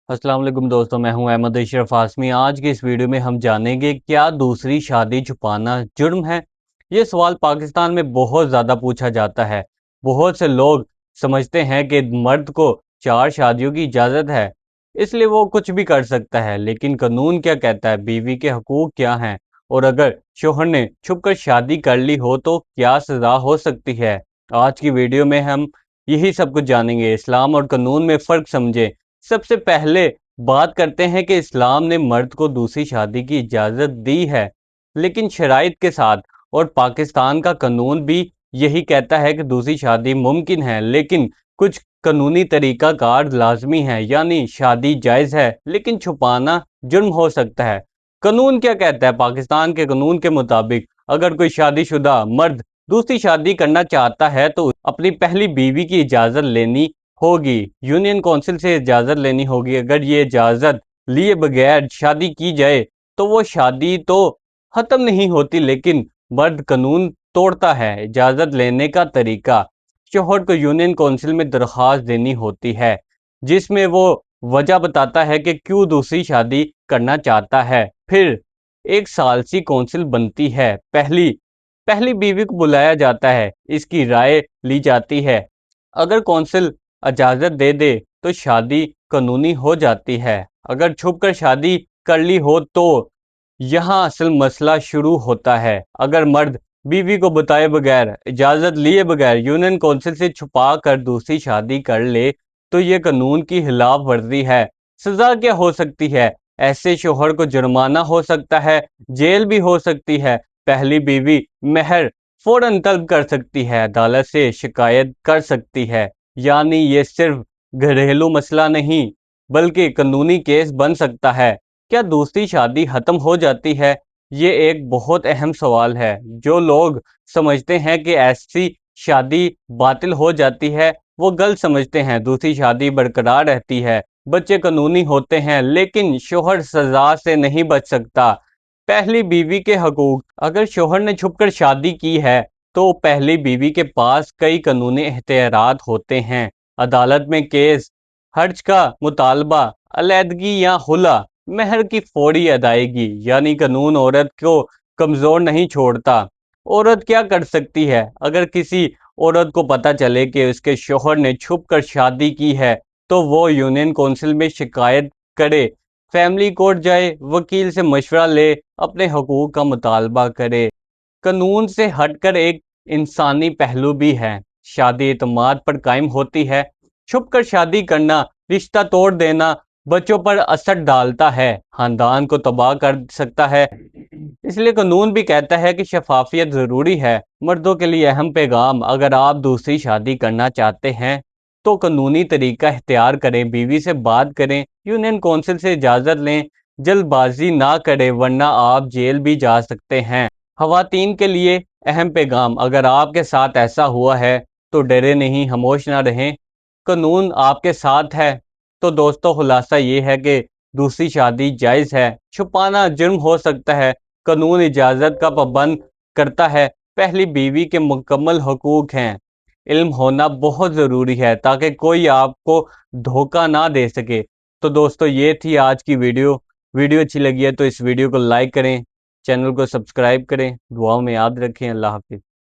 अस्सलाम वालेकुम दोस्तों, मैं हूं अहमद अशरफ आसमी। आज की इस वीडियो में हम जानेंगे क्या दूसरी शादी छुपाना जुर्म है। ये सवाल पाकिस्तान में बहुत ज़्यादा पूछा जाता है। बहुत से लोग समझते हैं कि मर्द को 4 शादियों की इजाज़त है, इसलिए वो कुछ भी कर सकता है। लेकिन कानून क्या कहता है, बीवी के हकूक क्या हैं, और अगर शोहर ने छुपकर शादी कर ली हो तो क्या सज़ा हो सकती है। आज की वीडियो में हम यही सब कुछ जानेंगे। इस्लाम और कानून में फ़र्क समझें। सबसे पहले बात करते हैं कि इस्लाम ने मर्द को दूसरी शादी की इजाज़त दी है, लेकिन शराइत के साथ। और पाकिस्तान का कानून भी यही कहता है कि दूसरी शादी मुमकिन है, लेकिन कुछ कानूनी तरीक़ाकार लाजमी है, यानी शादी जायज़ है लेकिन छुपाना जुर्म हो सकता है। कानून क्या कहता है? पाकिस्तान के कानून के मुताबिक अगर कोई शादीशुदा मर्द दूसरी शादी करना चाहता है तो अपनी पहली बीवी की इजाज़त लेनी होगी, यूनियन काउंसिल से इजाज़त लेनी होगी। अगर ये इजाज़त लिए बगैर शादी की जाए तो वो शादी तो ख़त्म नहीं होती, लेकिन मर्द कानून तोड़ता है। इजाज़त लेने का तरीका: शौहर को यूनियन काउंसिल में दरख्वास्त देनी होती है, जिसमें वो वजह बताता है कि क्यों दूसरी शादी करना चाहता है। फिर 1 साल सी काउंसिल बनती है। पहली पहली बीवी को बुलाया जाता है, इसकी राय ली जाती है। अगर कौंसिल इजाज़त दे दे तो शादी कानूनी हो जाती है। अगर छुपकर शादी कर ली हो तो यहाँ असल मसला शुरू होता है। अगर मर्द बीवी को बताए बगैर, इजाज़त लिए बगैर यूनियन कौंसिल से छुपा कर दूसरी शादी कर ले तो ये कानून की खिलाफ वर्जी है। सज़ा क्या हो सकती है? ऐसे शोहर को जुर्माना हो सकता है, जेल भी हो सकती है। पहली बीवी महर फौरन तलब कर सकती है, अदालत से शिकायत कर सकती है। यानी ये सिर्फ घरेलू मसला नहीं बल्कि कानूनी केस बन सकता है। क्या दूसरी शादी खत्म हो जाती है? ये एक बहुत अहम सवाल है। जो लोग समझते हैं कि ऐसी शादी बातिल हो जाती है वो गलत समझते हैं। दूसरी शादी बरकरार रहती है, बच्चे कानूनी होते हैं, लेकिन शोहर सजा से नहीं बच सकता। पहली बीवी के हकूक: अगर शोहर ने छुपकर शादी की है तो पहली बीवी के पास कई कानूनी इख्तियारात होते हैं। अदालत में केस, हर्ज का मुतालबा, अलहदगी या हुला, महर की फौरी अदायगी। यानी कानून औरत को कमज़ोर नहीं छोड़ता। औरत क्या कर सकती है? अगर किसी औरत को पता चले कि उसके शोहर ने छुपकर शादी की है तो वो यूनियन काउंसिल में शिकायत करे, फैमिली कोर्ट जाए, वकील से मशवरा ले, अपने हकूक का मुतालबा करे। कानून से हटकर एक इंसानी पहलू भी है। शादी इत्मीनान पर कायम होती है। छुपकर शादी करना रिश्ता तोड़ देना, बच्चों पर असर डालता है, खानदान को तबाह कर सकता है। इसलिए कानून भी कहता है कि शफाफियत ज़रूरी है। मर्दों के लिए अहम पैगाम: अगर आप दूसरी शादी करना चाहते हैं तो कानूनी तरीका इख्तियार करें, बीवी से बात करें, यूनियन काउंसिल से इजाज़त लें, जल्दबाजी ना करें वरना आप जेल भी जा सकते हैं। ख़वातीन के लिए अहम पैगाम: अगर आपके साथ ऐसा हुआ है तो डरे नहीं, खामोश ना रहें, कानून आपके साथ है। तो दोस्तों, खुलासा ये है कि दूसरी शादी जायज़ है, छुपाना जुर्म हो सकता है। कानून इजाज़त का पाबंद करता है, पहली बीवी के मुकम्मल हकूक़ हैं। इल्म होना बहुत ज़रूरी है ताकि कोई आपको धोखा ना दे सके। तो दोस्तों, ये थी आज की वीडियो। वीडियो अच्छी लगी है तो इस वीडियो को लाइक करें, चैनल को सब्सक्राइब करें, दुआओं में याद रखें। अल्लाह हाफ़िज़।